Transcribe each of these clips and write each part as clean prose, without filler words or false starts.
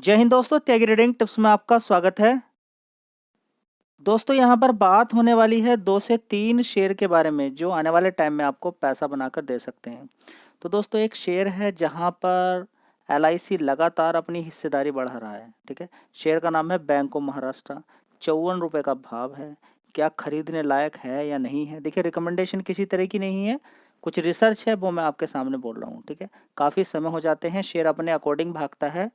जय हिंद दोस्तों, त्यागी trading tips में आपका स्वागत है। दोस्तों यहाँ पर बात होने वाली है 2 से 3 शेयर के बारे में जो आने वाले टाइम में आपको पैसा बनाकर दे सकते हैं। तो दोस्तों एक शेयर है जहाँ पर एलआईसी लगातार अपनी हिस्सेदारी बढ़ा रहा है, ठीक है। शेयर का नाम है बैंक ऑफ महाराष्ट्र। 54 रुपये का भाव है। क्या खरीदने लायक है या नहीं है? देखिए, रिकमेंडेशन किसी तरह की नहीं है, कुछ रिसर्च है वो मैं आपके सामने बोल रहा हूँ, ठीक है। काफ़ी समय हो जाते हैं, शेयर अपने अकॉर्डिंग भागता है।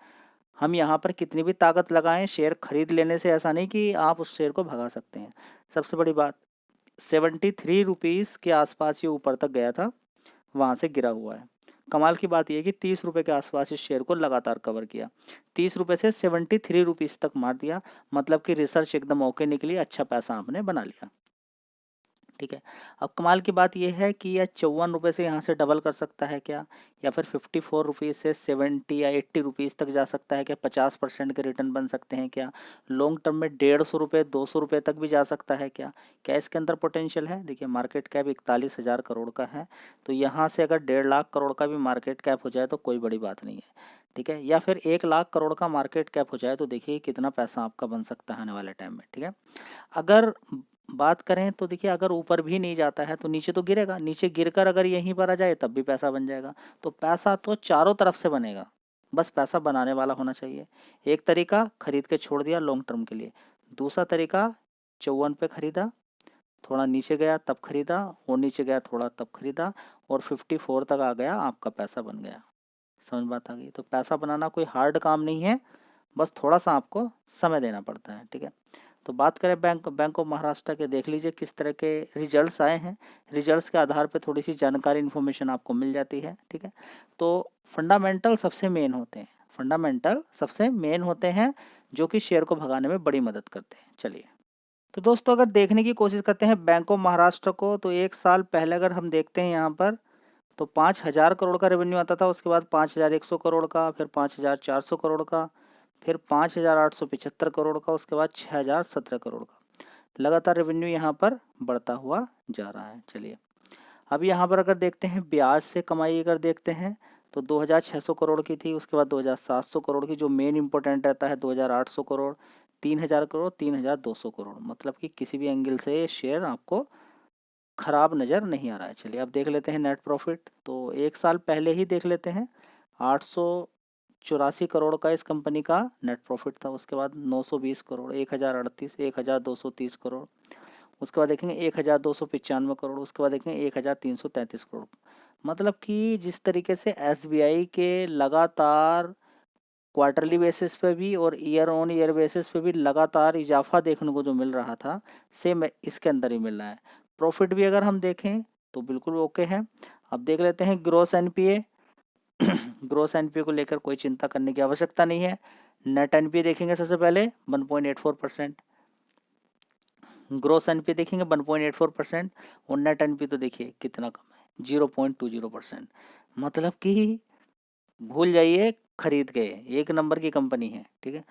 हम यहाँ पर कितनी भी ताकत लगाएं, शेयर खरीद लेने से ऐसा नहीं कि आप उस शेयर को भगा सकते हैं। सबसे बड़ी बात, 73 रुपीज़ के आसपास ये ऊपर तक गया था, वहाँ से गिरा हुआ है। कमाल की बात यह कि 30 रुपये के आसपास इस शेयर को लगातार कवर किया। 30 रुपये से 73 रुपीज़ तक मार दिया, मतलब कि रिसर्च एकदम ओके निकली, अच्छा पैसा आपने बना लिया, ठीक है। अब कमाल की बात यह है कि यह 54 रुपये से यहाँ से डबल कर सकता है क्या, या फिर 54 रुपीज़ से 70 या 80 रुपीज़ तक जा सकता है क्या? 50% के रिटर्न बन सकते हैं क्या? लॉन्ग टर्म में 150 रुपये 200 रुपये तक भी जा सकता है क्या? क्या इसके अंदर पोटेंशियल है? देखिए, मार्केट कैप 41,000 करोड़ का है, तो यहाँ से अगर 1.5 लाख करोड़ का भी मार्केट कैप हो जाए तो कोई बड़ी बात नहीं है, ठीक है। या फिर 1 लाख करोड़ का मार्केट कैप हो जाए तो देखिए कितना पैसा आपका बन सकता है आने वाले टाइम में, ठीक है। अगर बात करें तो देखिए, अगर ऊपर भी नहीं जाता है तो नीचे तो गिरेगा, नीचे गिरकर अगर यहीं पर आ जाए तब भी पैसा बन जाएगा। तो पैसा तो चारों तरफ से बनेगा, बस पैसा बनाने वाला होना चाहिए। एक तरीका, खरीद के छोड़ दिया लॉन्ग टर्म के लिए। दूसरा तरीका, 54 पे खरीदा, थोड़ा नीचे गया तब खरीदा, और नीचे गया थोड़ा तब खरीदा, और 54 तक आ गया, आपका पैसा बन गया। समझ बात आ गई? तो पैसा बनाना कोई हार्ड काम नहीं है, बस थोड़ा सा आपको समय देना पड़ता है, ठीक है। तो बात करें बैंक ऑफ महाराष्ट्र के, देख लीजिए किस तरह के रिजल्ट्स आए हैं। रिजल्ट्स के आधार पे थोड़ी सी जानकारी इन्फॉर्मेशन आपको मिल जाती है, ठीक है। तो फंडामेंटल सबसे मेन होते हैं, फंडामेंटल सबसे मेन होते हैं जो कि शेयर को भगाने में बड़ी मदद करते हैं। चलिए, तो दोस्तों अगर देखने की कोशिश करते हैं बैंक ऑफ महाराष्ट्र को, तो 1 साल पहले अगर हम देखते हैं यहाँ पर, तो 5,000 करोड़ का रेवेन्यू आता था, उसके बाद 5,100 करोड़ का, फिर 5,400 करोड़ का, फिर 5,875 करोड़ का, उसके बाद 6,017 करोड़ का। लगातार रेवेन्यू यहाँ पर बढ़ता हुआ जा रहा है। चलिए, अब यहाँ पर अगर देखते हैं ब्याज से कमाई, अगर देखते हैं तो 2,600 करोड़ की थी, उसके बाद 2,700 करोड़ की, जो मेन इंपॉर्टेंट रहता है 2,800 करोड़, 3,000 करोड़, 3,200 करोड़। मतलब कि किसी भी एंगल से ये शेयर आपको खराब नज़र नहीं आ रहा है। चलिए, अब देख लेते हैं नेट प्रॉफिट। तो 1 साल पहले ही देख लेते हैं, 884 करोड़ का इस कंपनी का नेट प्रॉफिट था। उसके बाद 920 करोड़, 1,038, 1,230 करोड़, उसके बाद देखेंगे 1,295 करोड़, उसके बाद देखेंगे 1,333 करोड़। मतलब कि जिस तरीके से एसबीआई के लगातार क्वार्टरली बेसिस पे भी और ईयर ऑन ईयर बेसिस पे भी लगातार इजाफा देखने को जो मिल रहा था, सेम इसके अंदर ही मिल रहा है। प्रॉफिट भी अगर हम देखें तो बिल्कुल ओके है। अब देख लेते हैं ग्रोस एनपीए। ग्रोस एनपीए को लेकर कोई चिंता करने की आवश्यकता नहीं है। नेट एनपीए देखेंगे सबसे पहले 1.84%, ग्रोस एनपीए देखेंगे 1.84%, और नेट एनपीए तो देखिए कितना कम है, 0.20%। मतलब कि भूल जाइए, खरीद गए, एक नंबर की कंपनी है, ठीक है।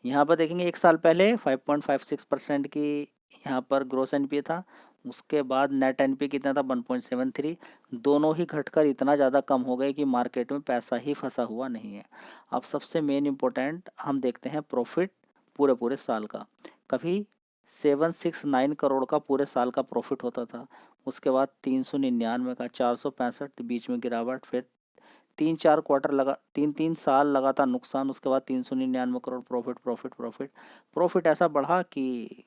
यहाँ पर देखेंगे 1 साल पहले 5.56% की यहाँ पर ग्रोस एनपीए था, उसके बाद नेट एनपीए कितना था, 1.73। दोनों ही घटकर इतना ज़्यादा कम हो गए कि मार्केट में पैसा ही फंसा हुआ नहीं है। अब सबसे मेन इम्पोर्टेंट हम देखते हैं प्रॉफिट पूरे पूरे साल का। कभी 769 करोड़ का पूरे साल का प्रॉफिट होता था, उसके बाद 399 का, 465, बीच में गिरावट, फिर 3-4 क्वार्टर लगा, 3-3 साल लगातार नुकसान, उसके बाद 399 crore profit profit profit profit ऐसा बढ़ा कि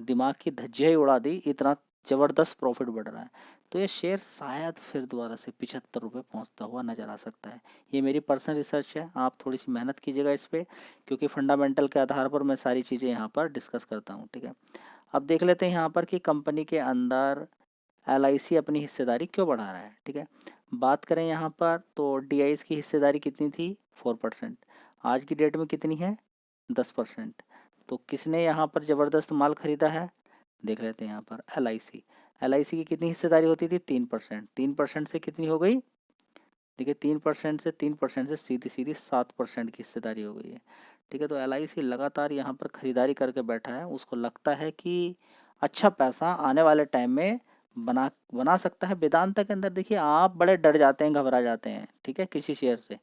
दिमाग की धज्जियां ही उड़ा दी, इतना ज़बरदस्त प्रॉफिट बढ़ रहा है। तो ये शेयर शायद फिर दोबारा से 75 रुपये पहुँचता हुआ नज़र आ सकता है। ये मेरी पर्सनल रिसर्च है, आप थोड़ी सी मेहनत कीजिएगा इस पर, क्योंकि फंडामेंटल के आधार पर मैं सारी चीज़ें यहाँ पर डिस्कस करता हूँ, ठीक है। अब देख लेते हैं यहाँ पर कि कंपनी के अंदर एलआईसी अपनी हिस्सेदारी क्यों बढ़ा रहा है, ठीक है। बात करें यहाँ पर तो डीआईएस की हिस्सेदारी कितनी थी, 4%, आज की डेट में कितनी है, 10%। तो किसने यहाँ पर ज़बरदस्त माल खरीदा है, देख लेते हैं यहाँ पर एलआईसी। एलआईसी की कितनी हिस्सेदारी होती थी, 3%, 3% से कितनी हो गई, देखिए 3% से सीधी सीधी 7% की हिस्सेदारी हो गई है, ठीक है। तो एलआईसी लगातार यहाँ पर खरीदारी करके बैठा है, उसको लगता है कि अच्छा पैसा आने वाले टाइम में बना बना सकता है। वेदांता के अंदर देखिए आप बड़े डर जाते हैं, घबरा जाते हैं, ठीक है, किसी शेयर से,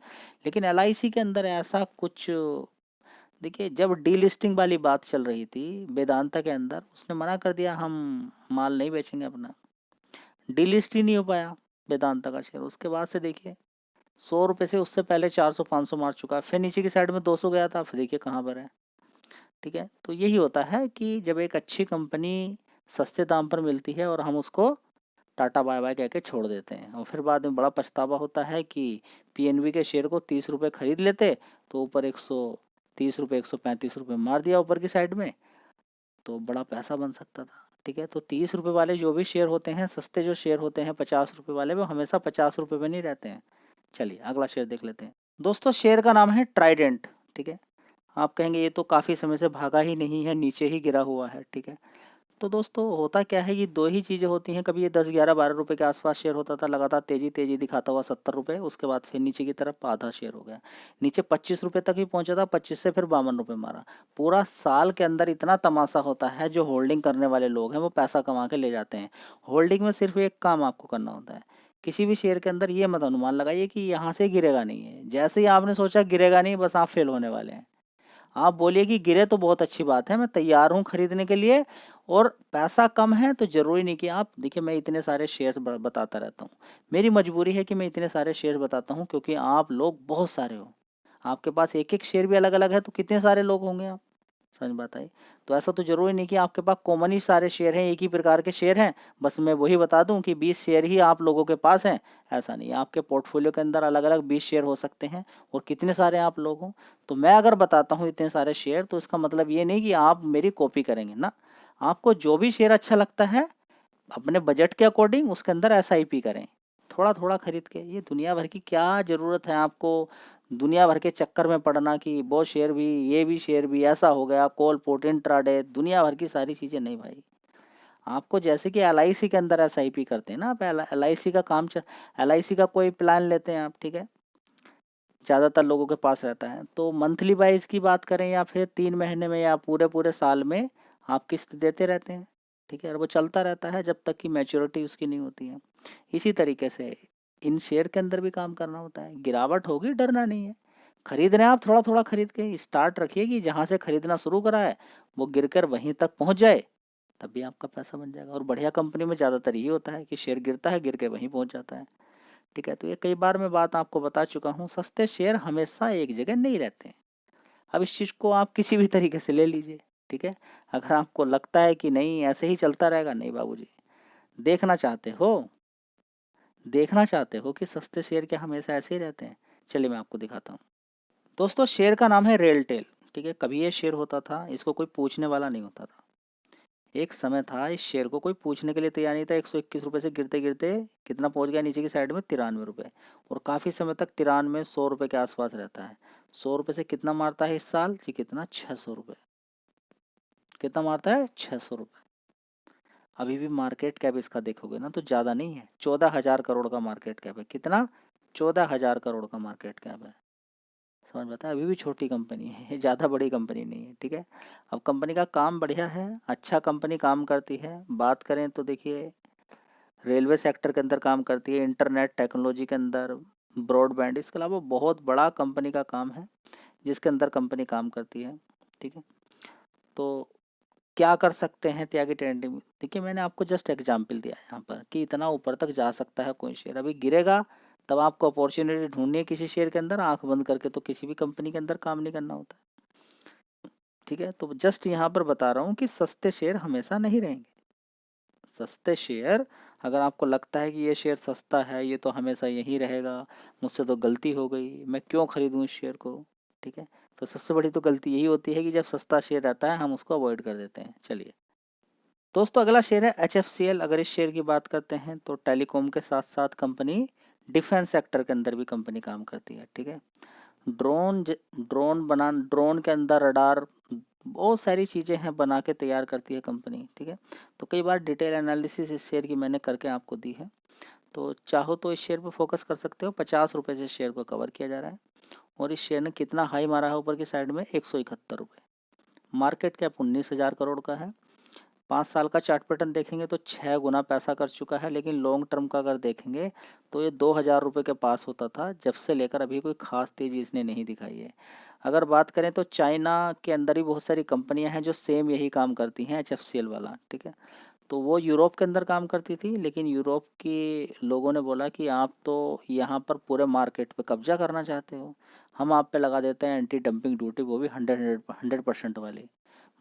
लेकिन एलआईसी के अंदर ऐसा कुछ, देखिए जब डीलिस्टिंग वाली बात चल रही थी वेदांता के अंदर, उसने मना कर दिया हम माल नहीं बेचेंगे अपना, डीलिस्ट ही नहीं हो पाया वेदांता का शेयर। उसके बाद से देखिए 100 रुपये से उससे पहले 400-500 मार चुका है, फिर नीचे की साइड में 200 गया था, फिर देखिए कहाँ पर है, ठीक है। तो यही होता है कि जब एक अच्छी कंपनी सस्ते दाम पर मिलती है और हम उसको टाटा बाय बाय कह के छोड़ देते हैं, और फिर बाद में बड़ा पछतावा होता है कि पीएनबी के शेयर को 30 रुपये खरीद लेते तो ऊपर 130 रुपये 135 रुपये मार दिया ऊपर की साइड में, तो बड़ा पैसा बन सकता था, ठीक है। तो 30 रुपये वाले जो भी शेयर होते हैं, सस्ते जो शेयर होते हैं 50 रुपये वाले, वो हमेशा 50 रुपये में नहीं रहते हैं। चलिए अगला शेयर देख लेते हैं। दोस्तों शेयर का नाम है ट्राइडेंट, ठीक है। आप कहेंगे ये तो काफ़ी समय से भागा ही नहीं है, नीचे ही गिरा हुआ है, ठीक है। तो दोस्तों होता क्या है, ये दो ही चीज़ें होती हैं, कभी ये 10, 11, 12 रुपए के आसपास शेयर होता था, लगातार तेजी तेजी दिखाता हुआ 70 रुपये, उसके बाद फिर नीचे की तरफ आधा शेयर हो गया, नीचे 25 रुपये तक ही पहुंचा था, 25 से फिर 52 रुपये मारा। पूरा साल के अंदर इतना तमाशा होता है, जो होल्डिंग करने वाले लोग हैं वो पैसा कमा के ले जाते हैं। होल्डिंग में सिर्फ एक काम आपको करना होता है, किसी भी शेयर के अंदर ये मत अनुमान लगाइए कि यहाँ से गिरेगा नहीं है, जैसे ही आपने सोचा गिरेगा नहीं, बस आप फेल होने वाले हैं। आप बोलिए कि गिरे तो बहुत अच्छी बात है, मैं तैयार हूँ खरीदने के लिए, और पैसा कम है तो ज़रूरी नहीं कि आप देखिए, मैं इतने सारे शेयर्स बताता रहता हूँ, मेरी मजबूरी है कि मैं इतने सारे शेयर्स बताता हूँ, क्योंकि आप लोग बहुत सारे हो, आपके पास एक एक शेयर भी अलग अलग है, तो कितने सारे लोग होंगे आप, समझ बात आई। तो ऐसा तो ज़रूरी नहीं कि आपके पास कॉमन ही सारे शेयर हैं, एक ही प्रकार के शेयर हैं, बस मैं वही बता दूं कि 20 शेयर ही आप लोगों के पास हैं, ऐसा नहीं है। आपके पोर्टफोलियो के अंदर अलग अलग 20 शेयर हो सकते हैं, और कितने सारे आप लोग हों। तो मैं अगर बताता हूँ इतने सारे शेयर, तो इसका मतलब ये नहीं कि आप मेरी कॉपी करेंगे ना, आपको जो भी शेयर अच्छा लगता है अपने बजट के अकॉर्डिंग उसके अंदर एसआईपी करें, थोड़ा थोड़ा खरीद के। ये दुनिया भर की क्या ज़रूरत है आपको दुनिया भर के चक्कर में पड़ना कि वो शेयर भी, ये भी शेयर भी, ऐसा हो गया, कॉल पुट इंट्राडे, दुनिया भर की सारी चीज़ें नहीं भाई। आपको जैसे कि एलआईसी के अंदर एसआईपी करते हैं ना, आप एलआईसी का काम, एलआईसी का कोई प्लान लेते हैं आप, ठीक है, ज़्यादातर लोगों के पास रहता है, तो मंथली वाइज की बात करें या फिर 3 महीने में या पूरे पूरे साल में आप किस्त देते रहते हैं, ठीक है, और वो चलता रहता है जब तक कि मैच्योरिटी उसकी नहीं होती है। इसी तरीके से इन शेयर के अंदर भी काम करना होता है, गिरावट होगी डरना नहीं है, खरीद रहे हैं आप थोड़ा थोड़ा खरीद के स्टार्ट रखिए, कि जहाँ से खरीदना शुरू करा है वो गिरकर वहीं तक पहुँच जाए, तब भी आपका पैसा बन जाएगा। और बढ़िया कंपनी में ज़्यादातर यही होता है कि शेयर गिरता है, गिर के वहीं पहुँच जाता है, ठीक है। तो ये कई बार मैं बात आपको बता चुका हूँ, सस्ते शेयर हमेशा एक जगह नहीं रहते हैं। अब इस चीज़ को आप किसी भी तरीके से ले लीजिए, ठीक है। अगर आपको लगता है कि नहीं ऐसे ही चलता रहेगा, नहीं बाबूजी, देखना चाहते हो, देखना चाहते हो कि सस्ते शेयर क्या हमेशा ऐसे ही रहते हैं, चलिए मैं आपको दिखाता हूँ। दोस्तों शेयर का नाम है रेलटेल, ठीक है। कभी ये शेयर होता था, इसको कोई पूछने वाला नहीं होता था। एक समय था इस शेयर को कोई पूछने के लिए तैयार नहीं था, 121 रुपये से गिरते गिरते कितना पहुंच गया नीचे की साइड में, 93 रुपये, और काफ़ी समय तक 93, 100 रुपये के आसपास रहता है। 100 रुपये से कितना मारता है इस साल जी, कितना, 600 रुपये, कितना मारता है, 600 रुपये। अभी भी मार्केट कैप इसका देखोगे ना तो ज़्यादा नहीं है, 14,000 करोड़ का मार्केट कैप है, कितना, 14,000 करोड़ का मार्केट कैप है, समझ में आता है। अभी भी छोटी कंपनी है, ये ज़्यादा बड़ी कंपनी नहीं है, ठीक है। अब कंपनी का काम बढ़िया है, अच्छा कंपनी काम करती है। बात करें तो देखिए रेलवे सेक्टर के अंदर काम करती है, इंटरनेट टेक्नोलॉजी के अंदर, ब्रॉडबैंड, इसके अलावा बहुत बड़ा कंपनी का काम है जिसके अंदर कंपनी काम करती है, ठीक है। तो क्या कर सकते हैं त्यागी ट्रेंडिंग में, देखिए मैंने आपको जस्ट एग्जाम्पल दिया है यहाँ पर कि इतना ऊपर तक जा सकता है कोई शेयर, अभी गिरेगा तब आपको अपॉर्चुनिटी ढूंढनी है किसी शेयर के अंदर, आंख बंद करके तो किसी भी कंपनी के अंदर काम नहीं करना होता, ठीक है। तो जस्ट यहाँ पर बता रहा हूँ कि सस्ते शेयर हमेशा नहीं रहेंगे। सस्ते शेयर, अगर आपको लगता है कि ये शेयर सस्ता है, ये तो हमेशा यहीं रहेगा, मुझसे तो गलती हो गई, मैं क्यों खरीदूं इस शेयर को, ठीक है। तो सबसे बड़ी तो गलती यही होती है कि जब सस्ता शेयर रहता है हम उसको अवॉइड कर देते हैं। चलिए दोस्तों अगला शेयर है HFCL। अगर इस शेयर की बात करते हैं तो टेलीकॉम के साथ साथ कंपनी डिफेंस सेक्टर के अंदर भी कंपनी काम करती है, ठीक है। ड्रोन के अंदर रडार, बहुत सारी चीज़ें हैं बना के तैयार करती है कंपनी, ठीक है। तो कई बार डिटेल एनालिसिस इस शेयर की मैंने करके आपको दी है, तो चाहो तो इस शेयर पर फोकस कर सकते हो। 50 रुपये से शेयर को कवर किया जा रहा है, और इस शेयर ने कितना हाई मारा है ऊपर की साइड में, 171 रुपये। मार्केट कैप 19,000 करोड़ का है, 5 साल का चार्ट पैटर्न देखेंगे तो 6 गुना पैसा कर चुका है, लेकिन लॉन्ग टर्म का अगर देखेंगे तो ये 2000 रुपये के पास होता था, जब से लेकर अभी कोई खास तेज़ी इसने नहीं दिखाई है। अगर बात करें तो चाइना के अंदर भी बहुत सारी कंपनियां हैं जो सेम यही काम करती हैं, HFCL वाला, ठीक है। तो वो यूरोप के अंदर काम करती थी, लेकिन यूरोप के लोगों ने बोला कि आप तो यहाँ पर पूरे मार्केट पे कब्जा करना चाहते हो, हम आप पे लगा देते हैं एंटी डंपिंग ड्यूटी, वो भी 100% वाली।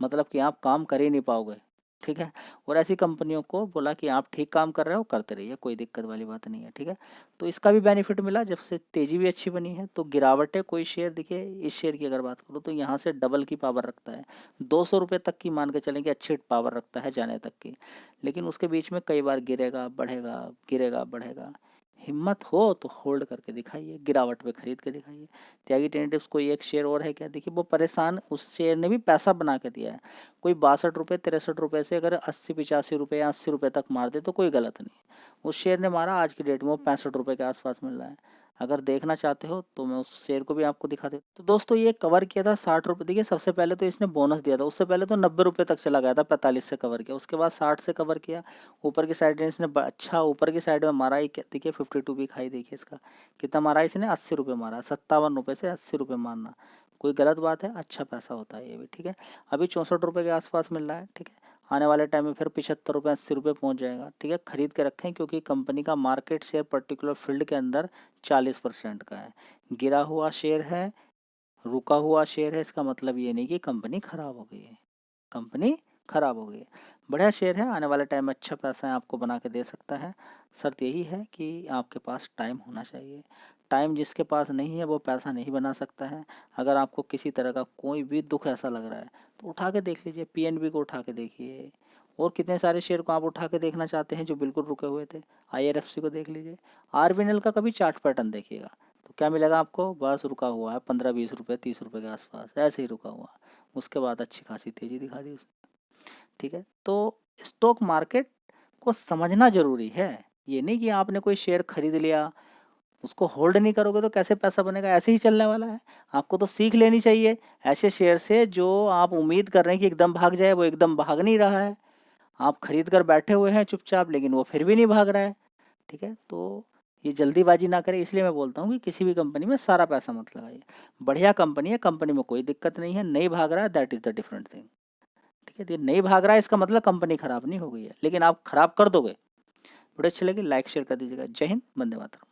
मतलब कि आप काम कर ही नहीं पाओगे, ठीक है। और ऐसी कंपनियों को बोला कि आप ठीक काम कर रहे हो, करते रहिए, कोई दिक्कत वाली बात नहीं है, ठीक है। तो इसका भी बेनिफिट मिला, जब से तेज़ी भी अच्छी बनी है। तो गिरावटें कोई शेयर दिखे, इस शेयर की अगर बात करूँ तो यहाँ से डबल की पावर रखता है, 200 रुपये तक की मान के चलेंगे, अच्छी पावर रखता है जाने तक की। लेकिन उसके बीच में कई बार गिरेगा बढ़ेगा, गिरेगा बढ़ेगा। हिम्मत हो तो होल्ड करके दिखाइए, गिरावट पे खरीद के दिखाइए। त्यागी टेनेटिव्स कोई एक शेयर और है क्या, देखिए वो परेशान, उस शेयर ने भी पैसा बना के दिया है। कोई 62 रुपये 63 रुपये से अगर 80 85 रुपये या 80 रुपये तक मार दे तो कोई गलत नहीं। उस शेयर ने मारा, आज की डेट में वो 65 रुपये के आसपास मिल रहा है। अगर देखना चाहते हो तो मैं उस शेयर को भी आपको दिखा देता हूँ। तो दोस्तों ये कवर किया था 60 रुपये, देखिए सबसे पहले तो इसने बोनस दिया था, उससे पहले तो 90 रुपये तक चला गया था, 45 से कवर किया, उसके बाद 60 से कवर किया। ऊपर की साइड इसने अच्छा ऊपर की साइड में मारा ही, देखिए 52 भी खाई, देखिए इसका कितना मारा इसने, 80 रुपये मारा, 57 रुपये से 80 रुपये मारना कोई गलत बात है, अच्छा पैसा होता है ये भी, ठीक है। अभी 64 रुपये के आसपास मिल रहा है, ठीक है। आने वाले टाइम में फिर 75 रुपये 80 रुपये पहुँच जाएगा, ठीक है। खरीद के रखें, क्योंकि कंपनी का मार्केट शेयर पर्टिकुलर फील्ड के अंदर 40% का है। गिरा हुआ शेयर है, रुका हुआ शेयर है, इसका मतलब ये नहीं कि कंपनी खराब हो गई है, कंपनी खराब हो गई है। बढ़िया शेयर है, आने वाले टाइम में अच्छा पैसा है आपको बना के दे सकता है। शर्त यही है कि आपके पास टाइम होना चाहिए। टाइम जिसके पास नहीं है वो पैसा नहीं बना सकता है। अगर आपको किसी तरह का कोई भी दुख ऐसा लग रहा है तो उठा के देख लीजिए, PNB को उठा के देखिए, और कितने सारे शेयर को आप उठा के देखना चाहते हैं जो बिल्कुल रुके हुए थे। IRFC को देख लीजिए, RVNL का कभी चार्ट पैटर्न देखिएगा तो क्या मिलेगा आपको, बस रुका हुआ है 15 20 रुपये 30 रुपये के आसपास, ऐसे ही रुका हुआ। उसके बाद अच्छी खासी तेज़ी दिखा दी उसने, ठीक है। तो स्टॉक मार्केट को समझना जरूरी है, ये नहीं कि आपने कोई शेयर खरीद लिया उसको होल्ड नहीं करोगे तो कैसे पैसा बनेगा, ऐसे ही चलने वाला है। आपको तो सीख लेनी चाहिए ऐसे शेयर से जो आप उम्मीद कर रहे हैं कि एकदम भाग जाए, वो एकदम भाग नहीं रहा है। आप खरीद कर बैठे हुए हैं चुपचाप, लेकिन वो फिर भी नहीं भाग रहा है, ठीक है। तो ये जल्दीबाजी ना करें, इसलिए मैं बोलता हूँ कि किसी भी कंपनी में सारा पैसा मत लगाइए। बढ़िया कंपनी है, कंपनी में कोई दिक्कत नहीं है, नहीं भाग रहा है, that is the different thing, ठीक है। ये नहीं भाग रहा है इसका मतलब कंपनी खराब नहीं हो गई है, लेकिन आप खराब कर दोगे। वीडियो अच्छी लगी लाइक शेयर कर दीजिएगा। जय हिंद, वंदे मातरम।